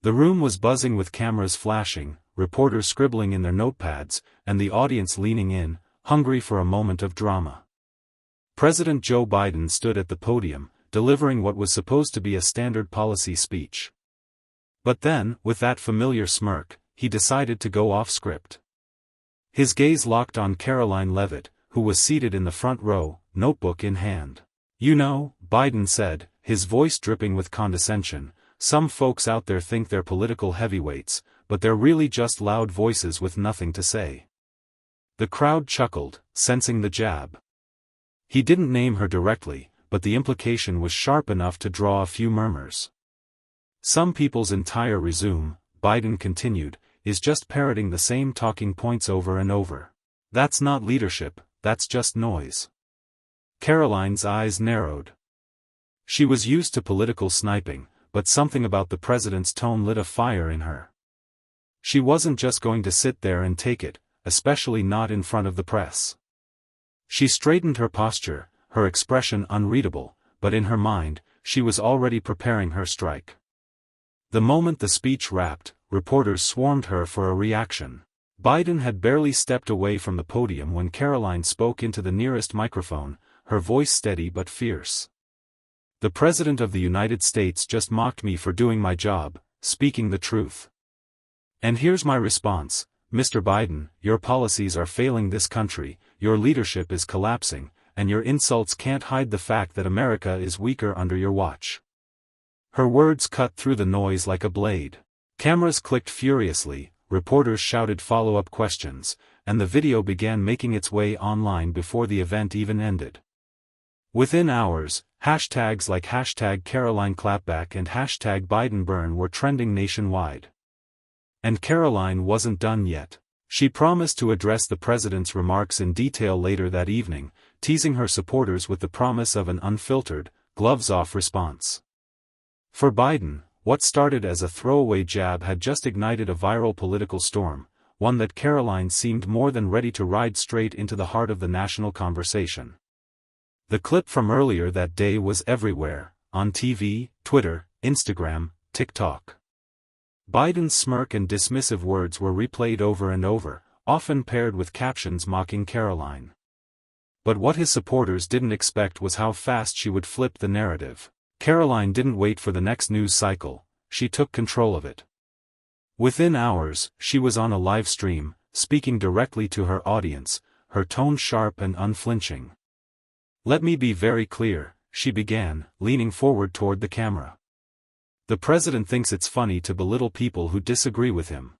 The room was buzzing with cameras flashing, reporters scribbling in their notepads, and the audience leaning in, hungry for a moment of drama. President Joe Biden stood at the podium, delivering what was supposed to be a standard policy speech. But then, with that familiar smirk, he decided to go off script. His gaze locked on Karoline Leavitt, who was seated in the front row, notebook in hand. "You know," Biden said, his voice dripping with condescension, "some folks out there think they're political heavyweights, but they're really just loud voices with nothing to say." The crowd chuckled, sensing the jab. He didn't name her directly, but the implication was sharp enough to draw a few murmurs. "Some people's entire resume," Biden continued, "is just parroting the same talking points over and over. That's not leadership, that's just noise." Karoline's eyes narrowed. She was used to political sniping, but something about the president's tone lit a fire in her. She wasn't just going to sit there and take it, especially not in front of the press. She straightened her posture, her expression unreadable, but in her mind, she was already preparing her strike. The moment the speech wrapped, reporters swarmed her for a reaction. Biden had barely stepped away from the podium when Karoline spoke into the nearest microphone, her voice steady but fierce. "The President of the United States just mocked me for doing my job, speaking the truth. And here's my response, Mr. Biden, your policies are failing this country, your leadership is collapsing, and your insults can't hide the fact that America is weaker under your watch." Her words cut through the noise like a blade. Cameras clicked furiously, reporters shouted follow-up questions, and the video began making its way online before the event even ended. Within hours, hashtags like #Karoline Clapback and #BidenBurn were trending nationwide. And Karoline wasn't done yet. She promised to address the president's remarks in detail later that evening, teasing her supporters with the promise of an unfiltered, gloves-off response. For Biden, what started as a throwaway jab had just ignited a viral political storm, one that Karoline seemed more than ready to ride straight into the heart of the national conversation. The clip from earlier that day was everywhere, on TV, Twitter, Instagram, TikTok. Biden's smirk and dismissive words were replayed over and over, often paired with captions mocking Karoline. But what his supporters didn't expect was how fast she would flip the narrative. Karoline didn't wait for the next news cycle, she took control of it. Within hours, she was on a live stream, speaking directly to her audience, her tone sharp and unflinching. "Let me be very clear," she began, leaning forward toward the camera. "The president thinks it's funny to belittle people who disagree with him.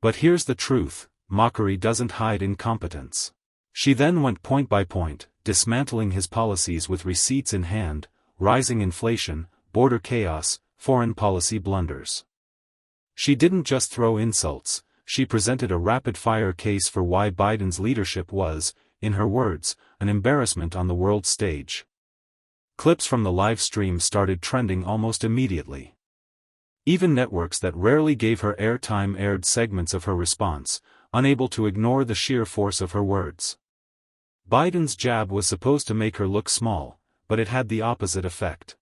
But here's the truth, mockery doesn't hide incompetence." She then went point by point, dismantling his policies with receipts in hand: rising inflation, border chaos, foreign policy blunders. She didn't just throw insults, she presented a rapid-fire case for why Biden's leadership was, in her words, an embarrassment on the world stage. Clips from the live stream started trending almost immediately. Even networks that rarely gave her airtime aired segments of her response, unable to ignore the sheer force of her words. Biden's jab was supposed to make her look small, but it had the opposite effect.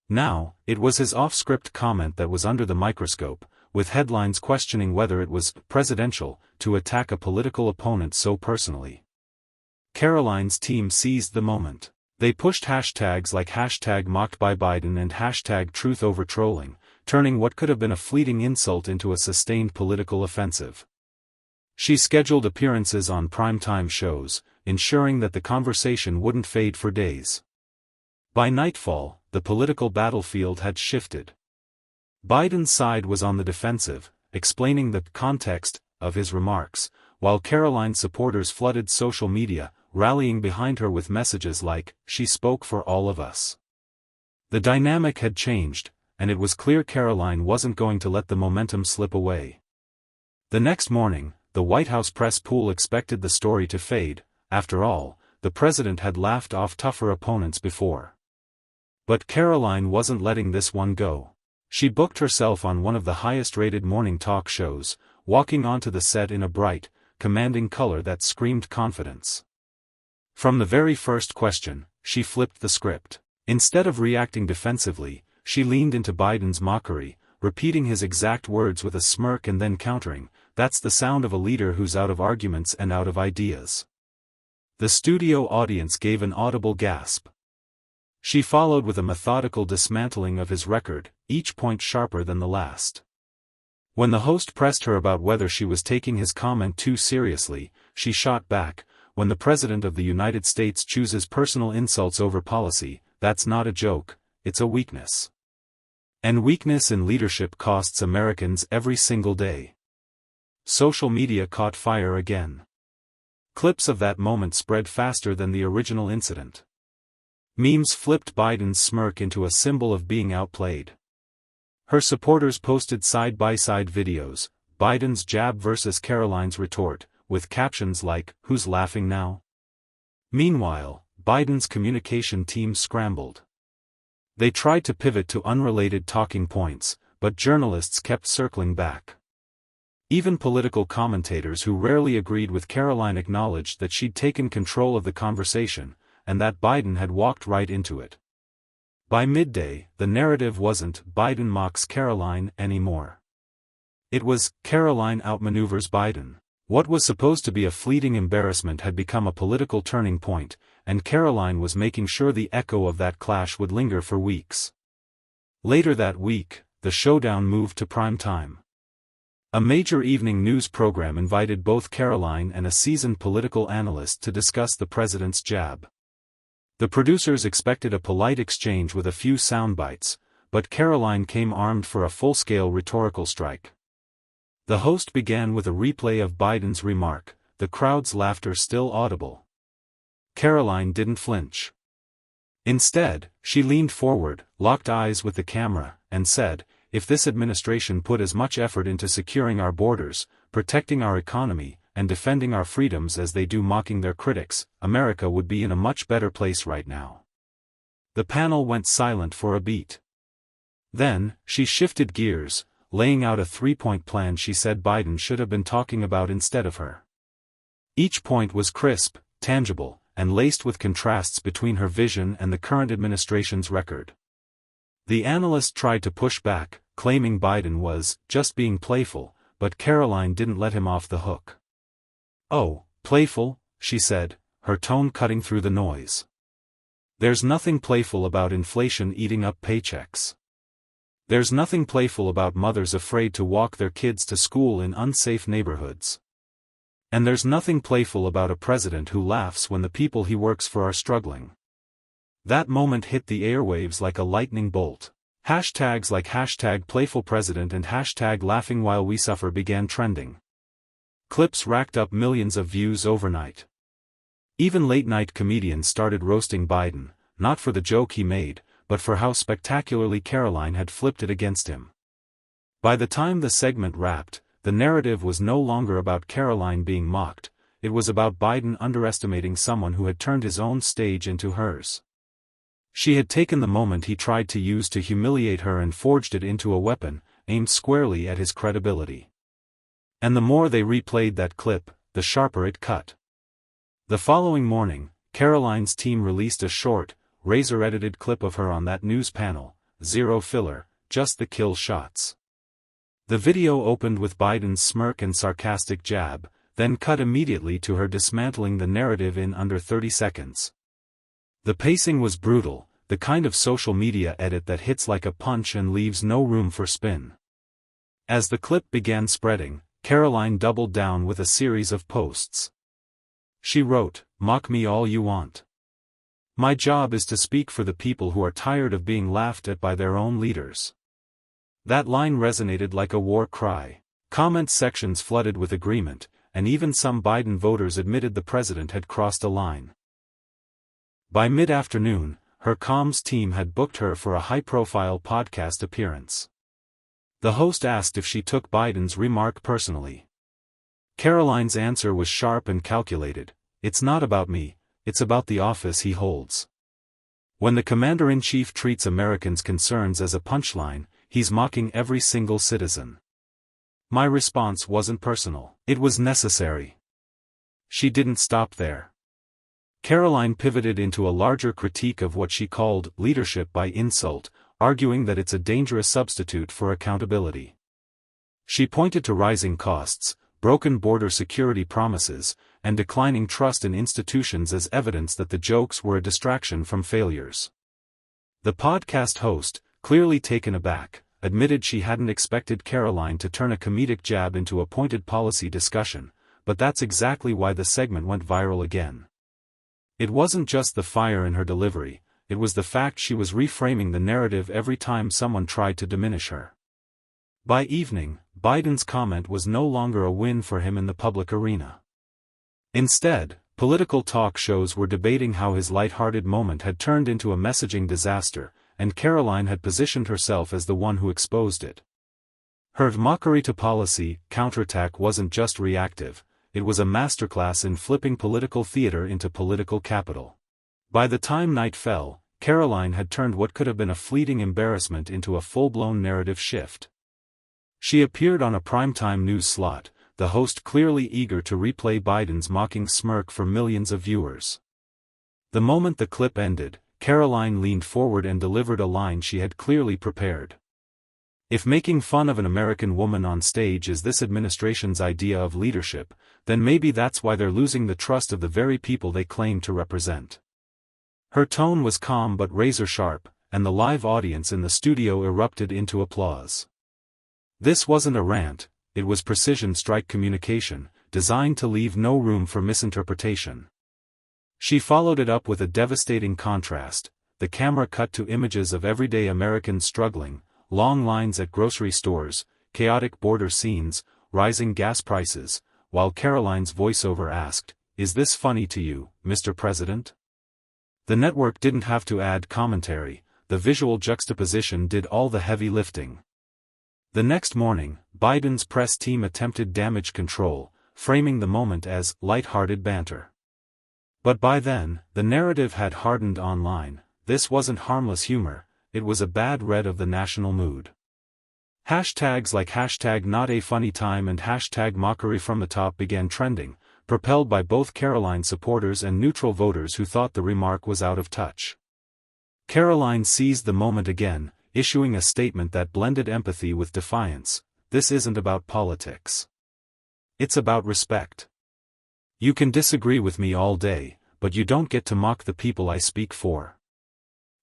Now, it was his off-script comment that was under the microscope, with headlines questioning whether it was presidential to attack a political opponent so personally. Karoline's team seized the moment. They pushed hashtags like #mocked by Biden and #truth-over-trolling, turning what could have been a fleeting insult into a sustained political offensive. She scheduled appearances on primetime shows, ensuring that the conversation wouldn't fade for days. By nightfall, the political battlefield had shifted. Biden's side was on the defensive, explaining the context of his remarks, while Karoline's supporters flooded social media, rallying behind her with messages like, "She spoke for all of us." The dynamic had changed, and it was clear Karoline wasn't going to let the momentum slip away. The next morning, the White House press pool expected the story to fade. After all, the president had laughed off tougher opponents before. But Karoline wasn't letting this one go. She booked herself on one of the highest-rated morning talk shows, walking onto the set in a bright, commanding color that screamed confidence. From the very first question, she flipped the script. Instead of reacting defensively, she leaned into Biden's mockery, repeating his exact words with a smirk and then countering, "That's the sound of a leader who's out of arguments and out of ideas." The studio audience gave an audible gasp. She followed with a methodical dismantling of his record, each point sharper than the last. When the host pressed her about whether she was taking his comment too seriously, she shot back, "When the President of the United States chooses personal insults over policy, that's not a joke, it's a weakness. And weakness in leadership costs Americans every single day." Social media caught fire again. Clips of that moment spread faster than the original incident. Memes flipped Biden's smirk into a symbol of being outplayed. Her supporters posted side-by-side videos, Biden's jab versus Karoline's retort, with captions like, "Who's laughing now?" Meanwhile, Biden's communication team scrambled. They tried to pivot to unrelated talking points, but journalists kept circling back. Even political commentators who rarely agreed with Karoline acknowledged that she'd taken control of the conversation, and that Biden had walked right into it. By midday, the narrative wasn't "Biden mocks Karoline" anymore. It was "Karoline outmaneuvers Biden." What was supposed to be a fleeting embarrassment had become a political turning point, and Karoline was making sure the echo of that clash would linger for weeks. Later that week, the showdown moved to prime time. A major evening news program invited both Karoline and a seasoned political analyst to discuss the president's jab. The producers expected a polite exchange with a few soundbites, but Karoline came armed for a full-scale rhetorical strike. The host began with a replay of Biden's remark, the crowd's laughter still audible. Karoline didn't flinch. Instead, she leaned forward, locked eyes with the camera, and said, "If this administration put as much effort into securing our borders, protecting our economy, and defending our freedoms as they do mocking their critics, America would be in a much better place right now." The panel went silent for a beat. Then, she shifted gears, laying out a three-point plan she said Biden should have been talking about instead of her. Each point was crisp, tangible, and laced with contrasts between her vision and the current administration's record. The analyst tried to push back, claiming Biden was just being playful, but Karoline didn't let him off the hook. "Oh, playful," she said, her tone cutting through the noise. "There's nothing playful about inflation eating up paychecks. There's nothing playful about mothers afraid to walk their kids to school in unsafe neighborhoods. And there's nothing playful about a president who laughs when the people he works for are struggling." That moment hit the airwaves like a lightning bolt. Hashtags like #PlayfulPresident and #LaughingWhileWeSuffer began trending. Clips racked up millions of views overnight. Even late-night comedians started roasting Biden, not for the joke he made, but for how spectacularly Karoline had flipped it against him. By the time the segment wrapped, the narrative was no longer about Karoline being mocked, it was about Biden underestimating someone who had turned his own stage into hers. She had taken the moment he tried to use to humiliate her and forged it into a weapon, aimed squarely at his credibility. And the more they replayed that clip, the sharper it cut. The following morning, Karoline's team released a short, razor-edited clip of her on that news panel, zero filler, just the kill shots. The video opened with Biden's smirk and sarcastic jab, then cut immediately to her dismantling the narrative in under 30 seconds. The pacing was brutal, the kind of social media edit that hits like a punch and leaves no room for spin. As the clip began spreading, Karoline doubled down with a series of posts. She wrote, "Mock me all you want. My job is to speak for the people who are tired of being laughed at by their own leaders." That line resonated like a war cry. Comment sections flooded with agreement, and even some Biden voters admitted the president had crossed a line. By mid-afternoon, her comms team had booked her for a high-profile podcast appearance. The host asked if she took Biden's remark personally. Karoline's answer was sharp and calculated, "It's not about me, it's about the office he holds. When the commander-in-chief treats Americans' concerns as a punchline, he's mocking every single citizen." My response wasn't personal, it was necessary. She didn't stop there. Karoline pivoted into a larger critique of what she called leadership by insult, arguing that it's a dangerous substitute for accountability. She pointed to rising costs, broken border security promises, and declining trust in institutions as evidence that the jokes were a distraction from failures. The podcast host, clearly taken aback, admitted she hadn't expected Karoline to turn a comedic jab into a pointed policy discussion, but that's exactly why the segment went viral again. It wasn't just the fire in her delivery, it was the fact she was reframing the narrative every time someone tried to diminish her. By evening, Biden's comment was no longer a win for him in the public arena. Instead, political talk shows were debating how his light-hearted moment had turned into a messaging disaster, and Karoline had positioned herself as the one who exposed it. Her mockery to policy counterattack wasn't just reactive, it was a masterclass in flipping political theater into political capital. By the time night fell, Karoline had turned what could have been a fleeting embarrassment into a full-blown narrative shift. She appeared on a primetime news slot, the host clearly eager to replay Biden's mocking smirk for millions of viewers. The moment the clip ended, Karoline leaned forward and delivered a line she had clearly prepared. If making fun of an American woman on stage is this administration's idea of leadership, then maybe that's why they're losing the trust of the very people they claim to represent. Her tone was calm but razor-sharp, and the live audience in the studio erupted into applause. This wasn't a rant, it was precision strike communication, designed to leave no room for misinterpretation. She followed it up with a devastating contrast. The camera cut to images of everyday Americans struggling, long lines at grocery stores, chaotic border scenes, rising gas prices, while Karoline's voiceover asked, "Is this funny to you, Mr. President?" The network didn't have to add commentary, the visual juxtaposition did all the heavy lifting. The next morning, Biden's press team attempted damage control, framing the moment as light-hearted banter. But by then, the narrative had hardened online. This wasn't harmless humor, it was a bad read of the national mood. Hashtags like #NotAFunnyTime and #mockery from the top began trending, propelled by both Karoline supporters and neutral voters who thought the remark was out of touch. Karoline seized the moment again, issuing a statement that blended empathy with defiance. This isn't about politics. It's about respect. You can disagree with me all day, but you don't get to mock the people I speak for.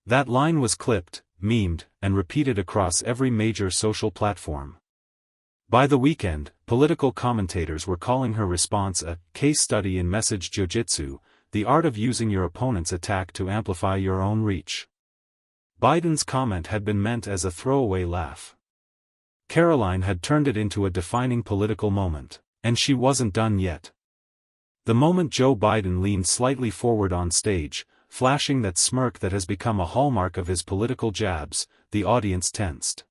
That line was clipped, memed, and repeated across every major social platform. By the weekend, political commentators were calling her response a case study in message jiu-jitsu, the art of using your opponent's attack to amplify your own reach. Biden's comment had been meant as a throwaway laugh. Karoline had turned it into a defining political moment, and she wasn't done yet. The moment Joe Biden leaned slightly forward on stage, flashing that smirk that has become a hallmark of his political jabs, the audience tensed.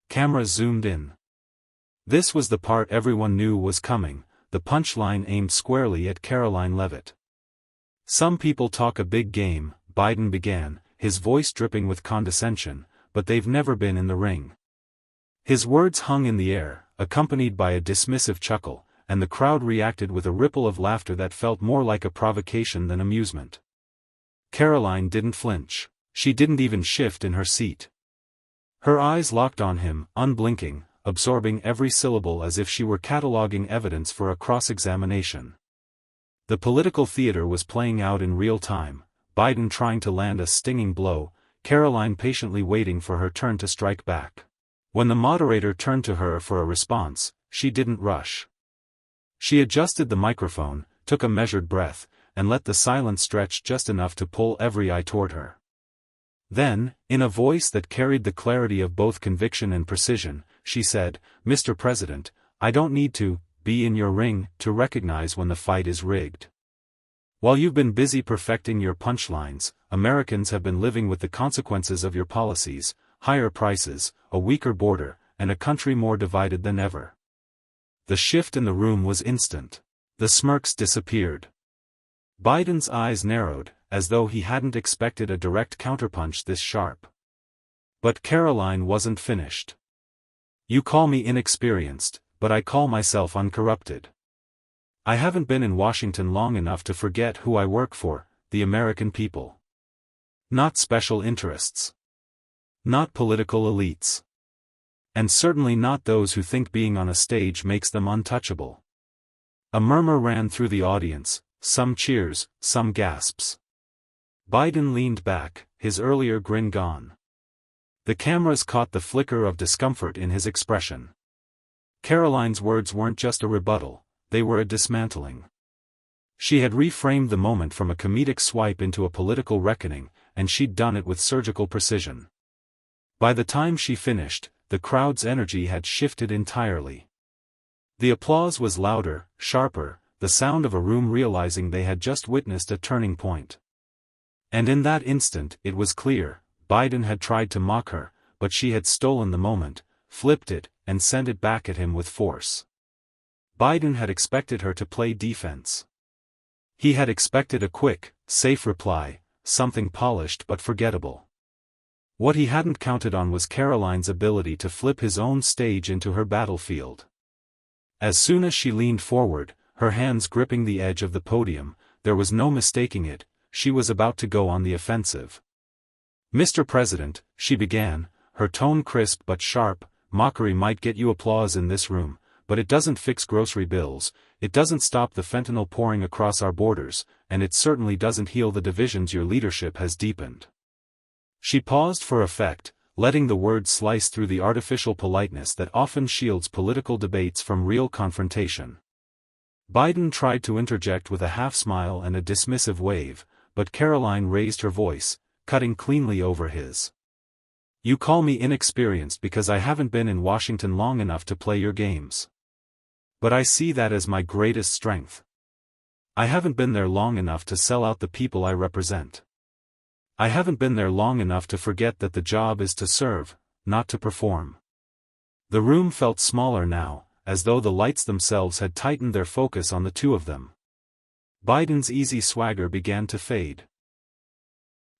Cameras zoomed in. This was the part everyone knew was coming, the punchline aimed squarely at Karoline Leavitt. "Some people talk a big game," Biden began, his voice dripping with condescension, "but they've never been in the ring." His words hung in the air, accompanied by a dismissive chuckle, and the crowd reacted with a ripple of laughter that felt more like a provocation than amusement. Karoline didn't flinch. She didn't even shift in her seat. Her eyes locked on him, unblinking, absorbing every syllable as if she were cataloging evidence for a cross-examination. The political theater was playing out in real time, Biden trying to land a stinging blow, Karoline patiently waiting for her turn to strike back. When the moderator turned to her for a response, she didn't rush. She adjusted the microphone, took a measured breath, and let the silence stretch just enough to pull every eye toward her. Then, in a voice that carried the clarity of both conviction and precision, she said, "Mr. President, I don't need to be in your ring to recognize when the fight is rigged. While you've been busy perfecting your punchlines, Americans have been living with the consequences of your policies, higher prices, a weaker border, and a country more divided than ever." The shift in the room was instant. The smirks disappeared. Biden's eyes narrowed, as though he hadn't expected a direct counterpunch this sharp. But Karoline wasn't finished. "You call me inexperienced, but I call myself uncorrupted. I haven't been in Washington long enough to forget who I work for, the American people. Not special interests. Not political elites. And certainly not those who think being on a stage makes them untouchable. A murmur ran through the audience, some cheers, some gasps. Biden leaned back, his earlier grin gone. The cameras caught the flicker of discomfort in his expression. Karoline's words weren't just a rebuttal, they were a dismantling. She had reframed the moment from a comedic swipe into a political reckoning, and she'd done it with surgical precision. By the time she finished, the crowd's energy had shifted entirely. The applause was louder, sharper, the sound of a room realizing they had just witnessed a turning point. And in that instant it was clear, Biden had tried to mock her, but she had stolen the moment, flipped it, and sent it back at him with force. Biden had expected her to play defense. He had expected a quick, safe reply, something polished but forgettable. What he hadn't counted on was Karoline's ability to flip his own stage into her battlefield. As soon as she leaned forward, her hands gripping the edge of the podium, there was no mistaking it, she was about to go on the offensive. "Mr. President," she began, her tone crisp but sharp, "mockery might get you applause in this room, but it doesn't fix grocery bills, it doesn't stop the fentanyl pouring across our borders, and it certainly doesn't heal the divisions your leadership has deepened." She paused for effect, letting the words slice through the artificial politeness that often shields political debates from real confrontation. Biden tried to interject with a half-smile and a dismissive wave, but Karoline raised her voice, cutting cleanly over his. "You call me inexperienced because I haven't been in Washington long enough to play your games. But I see that as my greatest strength. I haven't been there long enough to sell out the people I represent. I haven't been there long enough to forget that the job is to serve, not to perform." The room felt smaller now, as though the lights themselves had tightened their focus on the two of them. Biden's easy swagger began to fade.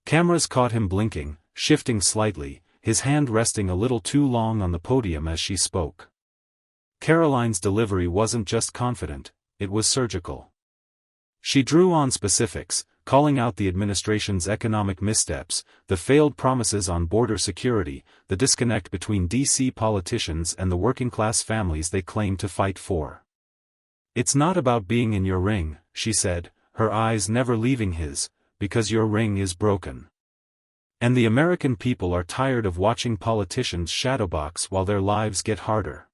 Cameras caught him blinking, shifting slightly, his hand resting a little too long on the podium as she spoke. Karoline's delivery wasn't just confident, it was surgical. She drew on specifics, calling out the administration's economic missteps, the failed promises on border security, the disconnect between D.C. politicians and the working-class families they claim to fight for. "It's not about being in your ring," she said, her eyes never leaving his, "because your ring is broken. And the American people are tired of watching politicians shadowbox while their lives get harder."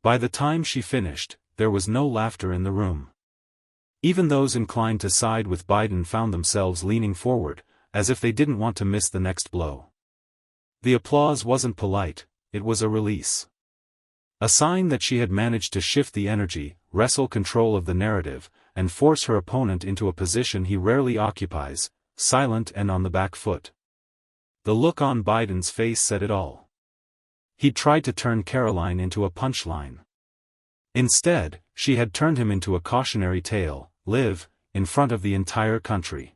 By the time she finished, there was no laughter in the room. Even those inclined to side with Biden found themselves leaning forward, as if they didn't want to miss the next blow. The applause wasn't polite, it was a release. A sign that she had managed to shift the energy, wrestle control of the narrative, and force her opponent into a position he rarely occupies, silent and on the back foot. The look on Biden's face said it all. He'd tried to turn Karoline into a punchline. Instead, she had turned him into a cautionary tale, live, in front of the entire country.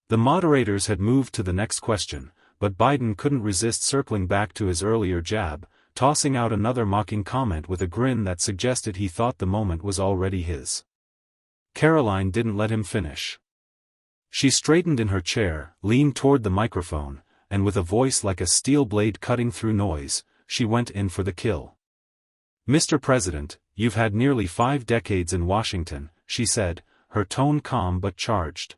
The moderators had moved to the next question, but Biden couldn't resist circling back to his earlier jab, tossing out another mocking comment with a grin that suggested he thought the moment was already his. Karoline didn't let him finish. She straightened in her chair, leaned toward the microphone, and with a voice like a steel blade cutting through noise, she went in for the kill. "Mr. President, you've had nearly 5 decades in Washington," she said, her tone calm but charged.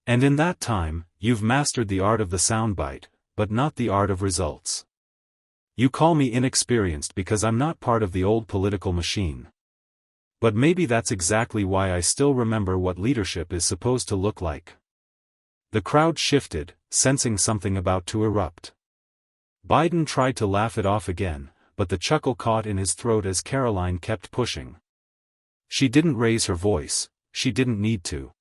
"And in that time, you've mastered the art of the soundbite, but not the art of results. You call me inexperienced because I'm not part of the old political machine. But maybe that's exactly why I still remember what leadership is supposed to look like." The crowd shifted, sensing something about to erupt. Biden tried to laugh it off again, but the chuckle caught in his throat as Karoline kept pushing. She didn't raise her voice, she didn't need to.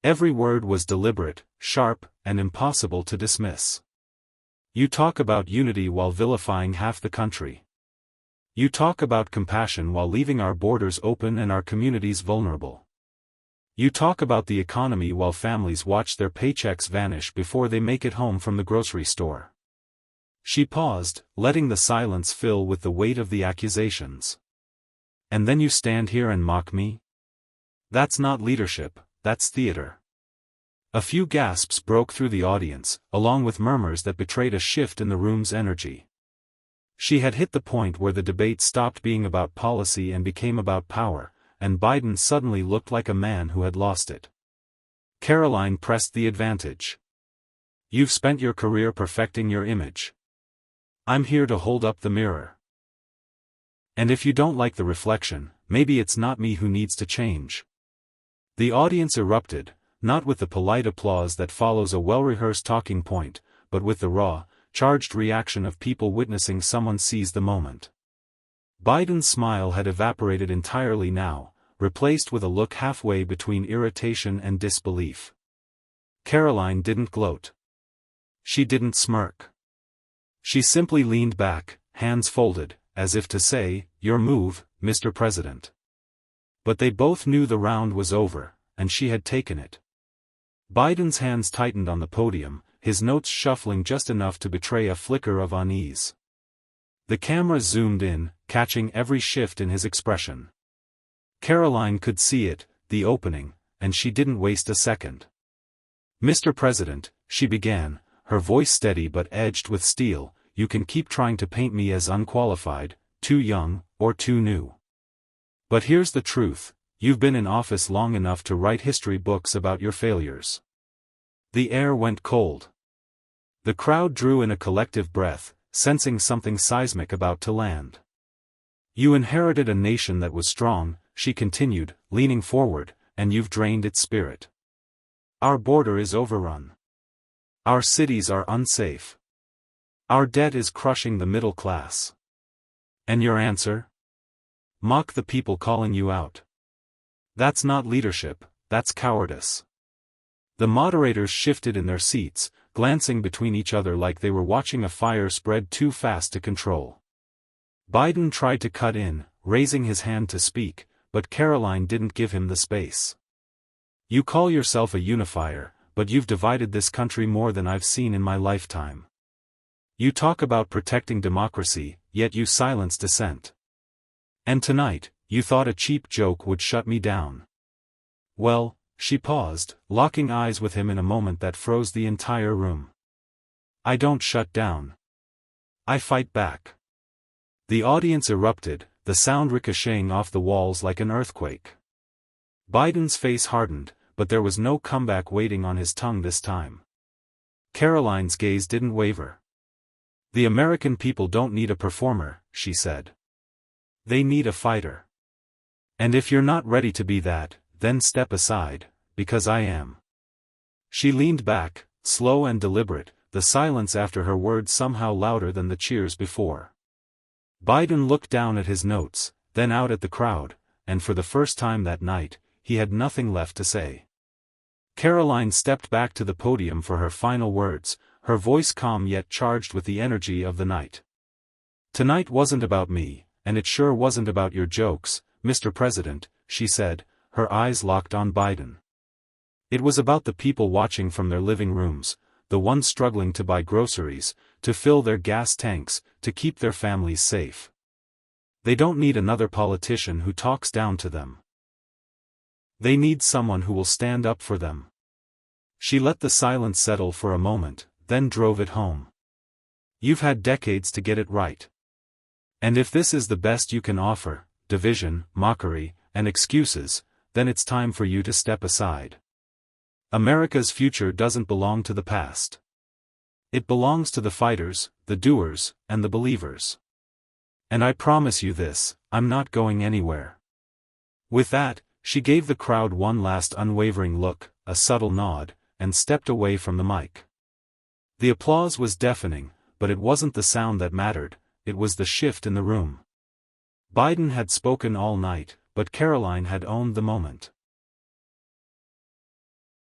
Every word was deliberate, sharp, and impossible to dismiss. "You talk about unity while vilifying half the country. You talk about compassion while leaving our borders open and our communities vulnerable. You talk about the economy while families watch their paychecks vanish before they make it home from the grocery store." She paused, letting the silence fill with the weight of the accusations. "And then you stand here and mock me? That's not leadership, that's theater. A few gasps broke through the audience, along with murmurs that betrayed a shift in the room's energy. She had hit the point where the debate stopped being about policy and became about power, and Biden suddenly looked like a man who had lost it. Karoline pressed the advantage. "You've spent your career perfecting your image. I'm here to hold up the mirror. And if you don't like the reflection, maybe it's not me who needs to change." The audience erupted, not with the polite applause that follows a well-rehearsed talking point, but with the raw, charged reaction of people witnessing someone seize the moment. Biden's smile had evaporated entirely now, replaced with a look halfway between irritation and disbelief. Karoline didn't gloat. She didn't smirk. She simply leaned back, hands folded, as if to say, "Your move, Mr. President." But they both knew the round was over, and she had taken it. Biden's hands tightened on the podium, his notes shuffling just enough to betray a flicker of unease. The camera zoomed in, catching every shift in his expression. Karoline could see it, the opening, and she didn't waste a second. "Mr. President," she began, her voice steady but edged with steel, "you can keep trying to paint me as unqualified, too young, or too new. But here's the truth. You've been in office long enough to write history books about your failures." The air went cold. The crowd drew in a collective breath, sensing something seismic about to land. "You inherited a nation that was strong," she continued, leaning forward, "and you've drained its spirit. Our border is overrun. Our cities are unsafe. Our debt is crushing the middle class. And your answer? Mock the people calling you out. That's not leadership, that's cowardice." The moderators shifted in their seats, glancing between each other like they were watching a fire spread too fast to control. Biden tried to cut in, raising his hand to speak, but Karoline didn't give him the space. "You call yourself a unifier, but you've divided this country more than I've seen in my lifetime. You talk about protecting democracy, yet you silence dissent. And tonight, you thought a cheap joke would shut me down. Well," she paused, locking eyes with him in a moment that froze the entire room. "I don't shut down. I fight back." The audience erupted, the sound ricocheting off the walls like an earthquake. Biden's face hardened, but there was no comeback waiting on his tongue this time. Karoline's gaze didn't waver. "The American people don't need a performer," she said. "They need a fighter. And if you're not ready to be that, then step aside, because I am." She leaned back, slow and deliberate, the silence after her words somehow louder than the cheers before. Biden looked down at his notes, then out at the crowd, and for the first time that night, he had nothing left to say. Karoline stepped back to the podium for her final words, her voice calm yet charged with the energy of the night. "Tonight wasn't about me, and it sure wasn't about your jokes, Mr. President," she said, her eyes locked on Biden. "It was about the people watching from their living rooms, the ones struggling to buy groceries, to fill their gas tanks, to keep their families safe. They don't need another politician who talks down to them. They need someone who will stand up for them." She let the silence settle for a moment, then drove it home. "You've had decades to get it right. And if this is the best you can offer, division, mockery, and excuses, then it's time for you to step aside. America's future doesn't belong to the past. It belongs to the fighters, the doers, and the believers. And I promise you this, I'm not going anywhere." With that, she gave the crowd one last unwavering look, a subtle nod, and stepped away from the mic. The applause was deafening, but it wasn't the sound that mattered, it was the shift in the room. Biden had spoken all night, but Karoline had owned the moment.